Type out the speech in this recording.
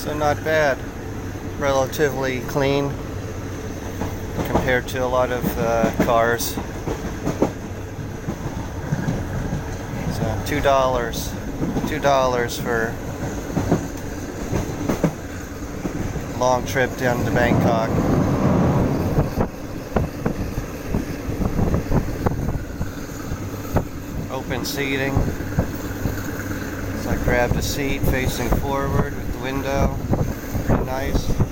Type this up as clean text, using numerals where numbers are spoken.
So not bad. Relatively clean compared to a lot of cars. So $2 for a long trip down to Bangkok. Open seating. So I grabbed a seat facing forward with the window. Pretty nice.